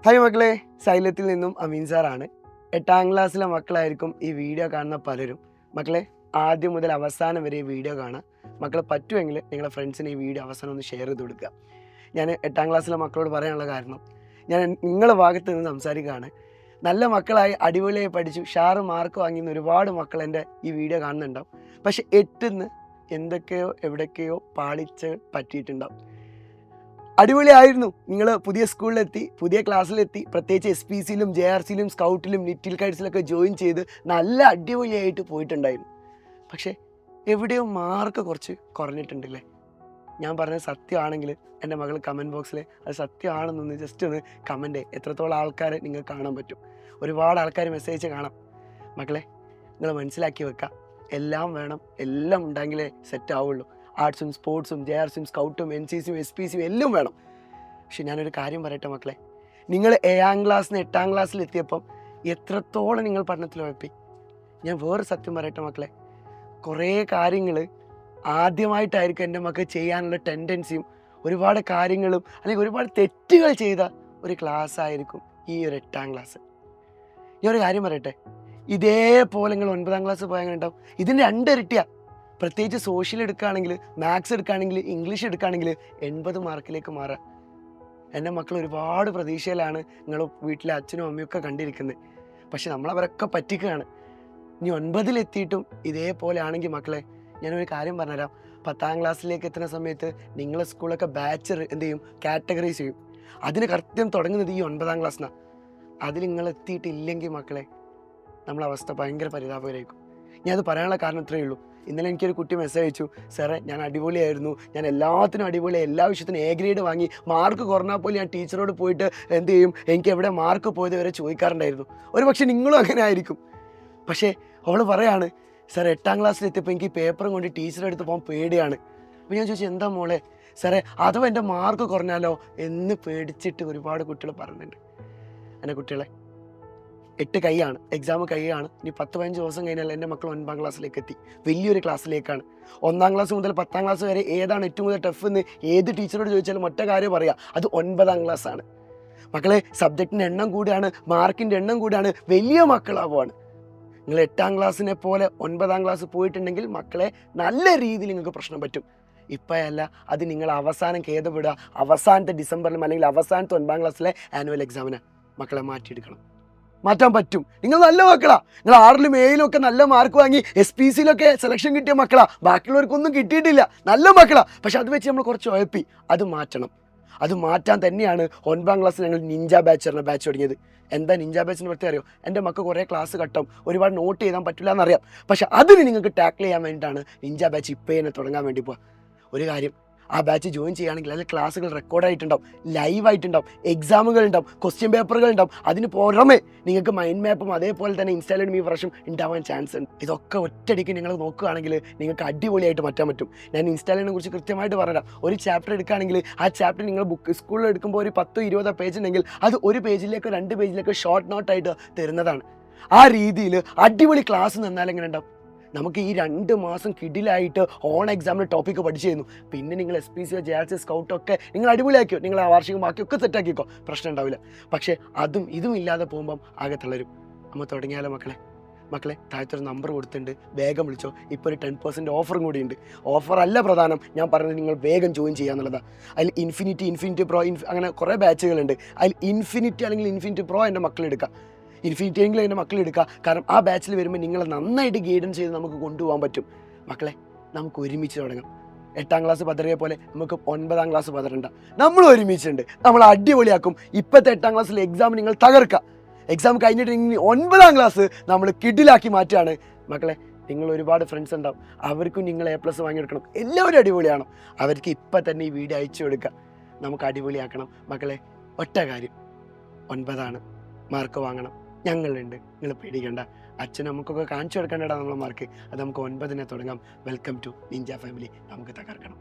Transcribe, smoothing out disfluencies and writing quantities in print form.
Hi മക്കളെ, സൈലത്തിൽ നിന്നും അമീൻ സാറാണ്. 8ാം ക്ലാസ്സിലെ മക്കളായിരിക്കും ഈ വീഡിയോ കാണുന്ന പലരും. മക്കളെ, ആദ്യം മുതൽ അവസാനം വരെ ഈ വീഡിയോ കാണാം. മക്കളെ പറ്റുമെങ്കിൽ നിങ്ങളുടെ ഫ്രണ്ട്സിന് ഈ വീഡിയോ അവസാനം ഒന്ന് ഷെയർ ചെയ്ത് കൊടുക്കുക. ഞാൻ 8ാം ക്ലാസ്സിലെ മക്കളോട് പറയാനുള്ള കാരണം, ഞാൻ നിങ്ങളുടെ ഭാഗത്ത് നിന്ന് സംസാരിക്കുകയാണ്. നല്ല മക്കളായി അടിപൊളിയായി പഠിച്ചു ഷാറ് മാർക്ക് വാങ്ങിയെന്ന് ഒരുപാട് മക്കൾ എൻ്റെ ഈ വീഡിയോ കാണുന്നുണ്ടാവും. പക്ഷെ 8ന്ന് എന്തൊക്കെയോ എവിടേക്കെയോ പാളിച്ച് പറ്റിയിട്ടുണ്ടാവും. അടിപൊളിയായിരുന്നു. നിങ്ങൾ പുതിയ സ്കൂളിലെത്തി, പുതിയ ക്ലാസ്സിലെത്തി, പ്രത്യേകിച്ച് SPCയിലും JRCയിലും സ്കൗട്ടിലും ലിറ്റിൽ കൈറ്റ്സിലൊക്കെ ജോയിൻ ചെയ്ത് നല്ല അടിപൊളിയായിട്ട് പോയിട്ടുണ്ടായിരുന്നു. പക്ഷേ എവിടെയോ മാർക്ക് കുറച്ച് കുറഞ്ഞിട്ടുണ്ടല്ലേ? ഞാൻ പറഞ്ഞത് സത്യമാണെങ്കിൽ എൻ്റെ മകൾ കമൻറ്റ് ബോക്സിൽ അത് സത്യമാണെന്നൊന്ന് ജസ്റ്റ് ഒന്ന് കമൻറ്റ് എത്രത്തോളം ആൾക്കാരെ നിങ്ങൾക്ക് കാണാൻ പറ്റും. ഒരുപാട് ആൾക്കാർ മെസ്സേജ് കാണാം. മക്കളെ, നിങ്ങൾ മനസ്സിലാക്കി വെക്കുക, എല്ലാം വേണം, എല്ലാം ഉണ്ടെങ്കിലേ സെറ്റ് ആവുള്ളൂ. ആർട്സും സ്പോർട്സും JRCയും സ്കൗട്ടും NCCയും SPCയും എല്ലാം വേണം. പക്ഷെ ഞാനൊരു കാര്യം പറയട്ടെ മക്കളെ, നിങ്ങൾ 7ാം ക്ലാസ്സിൽ നിന്ന് 8ാം ക്ലാസ്സിൽ എത്തിയപ്പം എത്രത്തോളം നിങ്ങൾ പഠനത്തിൽ ഉഴപ്പി. ഞാൻ വേറെ സത്യം പറയട്ടെ മക്കളെ, കുറേ കാര്യങ്ങൾ ആദ്യമായിട്ടായിരിക്കും എൻ്റെ മക്കൾ ചെയ്യാനുള്ള ടെൻഡൻസിയും ഒരുപാട് കാര്യങ്ങളും അല്ലെങ്കിൽ ഒരുപാട് തെറ്റുകൾ ചെയ്ത ഒരു ക്ലാസ് ആയിരിക്കും ഈ ഒരു 8ാം ക്ലാസ്. ഞാൻ ഒരു കാര്യം പറയട്ടെ, ഇതേപോലെ നിങ്ങൾ 9ാം ക്ലാസ് പോയാൽ ഉണ്ടാവും. ഇതിൻ്റെ 2 ഇരട്ടിയാണ്. പ്രത്യേകിച്ച് സോഷ്യൽ എടുക്കുകയാണെങ്കിൽ, മാത്സ് എടുക്കുകയാണെങ്കിൽ, ഇംഗ്ലീഷ് എടുക്കുകയാണെങ്കിൽ 80 മാർക്കിലേക്ക് മാറുക. എൻ്റെ മക്കൾ ഒരുപാട് പ്രതീക്ഷയിലാണ് നിങ്ങൾ വീട്ടിലെ അച്ഛനും അമ്മയൊക്കെ കണ്ടിരിക്കുന്നത്. പക്ഷെ നമ്മളവരൊക്കെ പറ്റിക്കുകയാണ്. ഇനി 9ലെത്തിയിട്ടും ഇതേപോലെ ആണെങ്കിൽ മക്കളെ, ഞാനൊരു കാര്യം പറഞ്ഞുതരാം. 10ാം ക്ലാസ്സിലേക്ക് എത്തുന്ന സമയത്ത് നിങ്ങളെ സ്കൂളൊക്കെ ബാച്ച് എന്ത് ചെയ്യും, കാറ്റഗറൈസ് ചെയ്യും. അതിന് കൃത്യം തുടങ്ങുന്നത് ഈ 9ാം ക്ലാസ്സിനാണ്. അതിൽ നിങ്ങൾ എത്തിയിട്ടില്ലെങ്കിൽ മക്കളെ, നമ്മളെ അവസ്ഥ ഭയങ്കര പരിതാപകരമായിരിക്കും. ഞാനത് പറയാനുള്ള കാരണം ഇത്രയേ ഉള്ളൂ. ഇന്നലെ എനിക്കൊരു കുട്ടി മെസ്സേജ് അയച്ചു, സാറേ ഞാൻ അടിപൊളിയായിരുന്നു, ഞാൻ എല്ലാത്തിനും അടിപൊളിയായി, എല്ലാ വിഷയത്തിനും A ഗ്രേഡ് വാങ്ങി, മാർക്ക് കുറഞ്ഞാൽ പോലും ഞാൻ ടീച്ചറോട് പോയിട്ട് എന്ത് ചെയ്യും, എനിക്ക് എവിടെ മാർക്ക് പോയത് വരെ ചോദിക്കാറുണ്ടായിരുന്നു. ഒരു പക്ഷേ നിങ്ങളും അങ്ങനെ ആയിരിക്കും. പക്ഷേ അവൾ പറയാണ്, സാർ 8ാം ക്ലാസ്സിലെത്തിയപ്പോൾ എനിക്ക് പേപ്പറും കൊണ്ട് ടീച്ചറെ അടുത്ത് പോകാൻ പേടിയാണ്. അപ്പോൾ ഞാൻ ചോദിച്ചു, എന്താ മോളെ? സാറേ അഥവാ എൻ്റെ മാർക്ക് കുറഞ്ഞാലോ എന്ന് പേടിച്ചിട്ട് ഒരുപാട് കുട്ടികൾ പറയുന്നുണ്ട്. എൻ്റെ കുട്ടികളെ, 8 കൈയാണ്, എക്സാം കൈയാണ്. ഇനി 10-15 ദിവസം കഴിഞ്ഞാൽ എൻ്റെ മക്കൾ 9ാം ക്ലാസ്സിലേക്ക് എത്തി, വലിയൊരു ക്ലാസ്സിലേക്കാണ്. 1ാം ക്ലാസ് മുതൽ 10ാം ക്ലാസ് വരെ ഏതാണ് ഏറ്റവും കൂടുതൽ ടഫ് എന്ന് ഏത് ടീച്ചറോട് ചോദിച്ചാലും ഒറ്റ കാര്യം പറയാം, അത് 9ാം ക്ലാസ്സാണ്. മക്കളെ, സബ്ജക്റ്റിൻ്റെ എണ്ണം കൂടിയാണ്, മാർക്കിൻ്റെ എണ്ണം കൂടിയാണ്, വലിയ മക്കളാവുകയാണ്. നിങ്ങൾ 8ാം ക്ലാസ്സിനെ പോലെ 9ാം ക്ലാസ് പോയിട്ടുണ്ടെങ്കിൽ മക്കളെ നല്ല രീതിയിൽ നിങ്ങൾക്ക് പ്രശ്നം പറ്റും. ഇപ്പോഴല്ല, അത് നിങ്ങൾ അവസാനം ഖേദപ്പെടുക. അവസാനത്തെ ഡിസംബറിലും അല്ലെങ്കിൽ അവസാനത്തെ 9ാം ക്ലാസ്സിലെ ആനുവൽ എക്സാമിന് മക്കളെ മാറ്റിയെടുക്കണം. മാറ്റാൻ പറ്റും. നിങ്ങൾ നല്ല മക്കളാ. നിങ്ങൾ 6ലും 7ലും ഒക്കെ നല്ല മാർക്ക് വാങ്ങി SPCയിലൊക്കെ സെലക്ഷൻ കിട്ടിയ മക്കളാ. ബാക്കിയുള്ളവർക്കൊന്നും കിട്ടിയിട്ടില്ല, നല്ല മക്കളാ. പക്ഷെ അത് വെച്ച് നമ്മൾ കുറച്ച് ഉഴപ്പി. അത് മാറ്റണം. അത് മാറ്റാൻ തന്നെയാണ് 9ാം ക്ലാസ്സിൽ ഞങ്ങൾ നിഞ്ച ബാച്ച് എന്ന ബാച്ച് തുടങ്ങിയത്. എന്താ നിഞ്ച ബാച്ചിന് പ്രത്യേകം അറിയോ? എൻ്റെ മക്കൾ കുറേ ക്ലാസ് കട്ടും, ഒരുപാട് നോട്ട് ചെയ്താൻ പറ്റില്ല എന്നറിയാം. പക്ഷെ അതിന് നിങ്ങൾക്ക് ടാക്കിൾ ചെയ്യാൻ വേണ്ടിയിട്ടാണ് നിഞ്ച ബാച്ച് ഇപ്പോൾ തന്നെ തുടങ്ങാൻ വേണ്ടി പോവുക. ഒരു കാര്യം, ആ ബാച്ച് ജോയിൻ ചെയ്യുകയാണെങ്കിൽ അതിൽ ക്ലാസ്സുകൾ റെക്കോർഡായിട്ടുണ്ടാവും, ലൈവായിട്ടുണ്ടാവും, എക്സാമുകൾ ഉണ്ടാവും, ക്വസ്റ്റ്യൻ പേപ്പറുകൾ ഉണ്ടാവും. അതിന് പുറമെ നിങ്ങൾക്ക് മൈൻഡ് മാപ്പും അതേപോലെ തന്നെ ഇൻസ്റ്റാൾഡ് ഈ വർഷം ഉണ്ടാവാൻ ചാൻസ് ഉണ്ട്. ഇതൊക്കെ ഒറ്റയടിക്ക് നിങ്ങൾ നോക്കുകയാണെങ്കിൽ നിങ്ങൾക്ക് അടിപൊളിയായിട്ട് മാറ്റാൻ പറ്റും. ഞാൻ ഇൻസ്റ്റാളിനെ കുറിച്ച് കൃത്യമായിട്ട് പറഞ്ഞുതരാം. ഒരു ചാപ്റ്റർ എടുക്കുകയാണെങ്കിൽ ആ ചാപ്റ്റർ നിങ്ങൾ സ്കൂളിൽ എടുക്കുമ്പോൾ ഒരു 10-20 പേജ് ഉണ്ടെങ്കിൽ അത് ഒരു പേജിലേക്കോ 2 പേജിലേക്കോ ഷോർട്ട് നോട്ടായിട്ട് തരുന്നതാണ്. ആ രീതിയിൽ അടിപൊളി ക്ലാസ് നിന്നാൽ എങ്ങനെ ഉണ്ടാവും? നമുക്ക് ഈ 2 മാസം കിടിലായിട്ട് ഓൺ എക്സാമിന് ടോപ്പിക്ക് പഠിച്ചു തരുന്നു. പിന്നെ നിങ്ങൾ SPCയോ JRC സ്കൗട്ടൊക്കെ നിങ്ങൾ അടിപൊളിയാക്കിയോ, നിങ്ങൾ ആ വാർഷികം ബാക്കിയൊക്കെ സെറ്റാക്കിക്കോ, പ്രശ്നം ഉണ്ടാവില്ല. പക്ഷേ അതും ഇതും ഇല്ലാതെ പോകുമ്പം ആകെ തളരും. നമ്മൾ തുടങ്ങിയാലോ മക്കളെ? താഴത്തൊരു നമ്പർ കൊടുത്തിട്ടുണ്ട്, വേഗം വിളിച്ചോ. ഇപ്പോൾ ഒരു 10% ഓഫറും കൂടി ഉണ്ട്. ഓഫർ അല്ല പ്രധാനം, ഞാൻ പറഞ്ഞത് നിങ്ങൾ വേഗം ജോയിൻ ചെയ്യാന്നുള്ളതാണ്. അതിൽ ഇൻഫിനിറ്റി പ്രോ അങ്ങനെ കുറേ ബാച്ചുകളുണ്ട്. അതിൽ ഇൻഫിനിറ്റി അല്ലെങ്കിൽ ഇൻഫിനിറ്റി പ്രോ എൻ്റെ മക്കൾ എടുക്കുക, ഇൻഫിനിറ്റി എങ്കിലും എൻ്റെ മക്കൾ എടുക്കുക. കാരണം ആ ബാച്ചിൽ വരുമ്പോൾ നിങ്ങളെ നന്നായിട്ട് ഗൈഡൻസ് ചെയ്ത് നമുക്ക് കൊണ്ടുപോകാൻ പറ്റും. മക്കളെ, നമുക്ക് ഒരുമിച്ച് തുടങ്ങാം. 8ാം ക്ലാസ് പതറിയ പോലെ നമുക്ക് 9ാം ക്ലാസ് പതറണ്ട. നമ്മൾ ഒരുമിച്ചുണ്ട്, നമ്മൾ അടിപൊളിയാക്കും. ഇപ്പോഴത്തെ 8ാം ക്ലാസ്സിലെ എക്സാം നിങ്ങൾ തകർക്കുക. എക്സാം കഴിഞ്ഞിട്ട് 9ാം ക്ലാസ് നമ്മൾ കിടിലാക്കി മാറ്റുകയാണ്. മക്കളെ, നിങ്ങൾ ഒരുപാട് ഫ്രണ്ട്സ് ഉണ്ടാവും, അവർക്കും നിങ്ങൾ A+ വാങ്ങിയെടുക്കണം. എല്ലാവരും അടിപൊളിയാണോ? അവർക്ക് ഇപ്പം തന്നെ ഈ വീഡിയോ അയച്ചു കൊടുക്കുക. നമുക്ക് അടിപൊളിയാക്കണം. മക്കളെ, ഒറ്റ കാര്യം, 9ആണ്, മാർക്ക് വാങ്ങണം. ഞങ്ങളുണ്ട്, നിങ്ങൾ പേടിക്കണ്ട. അച്ഛനും നമുക്കൊക്കെ കാണിച്ചു കൊടുക്കേണ്ടടാ നമ്മളെ മാർക്ക്. അത് നമുക്ക് 9നെ തുടങ്ങാം. Welcome to ninja family. നമുക്ക് തകർക്കണം.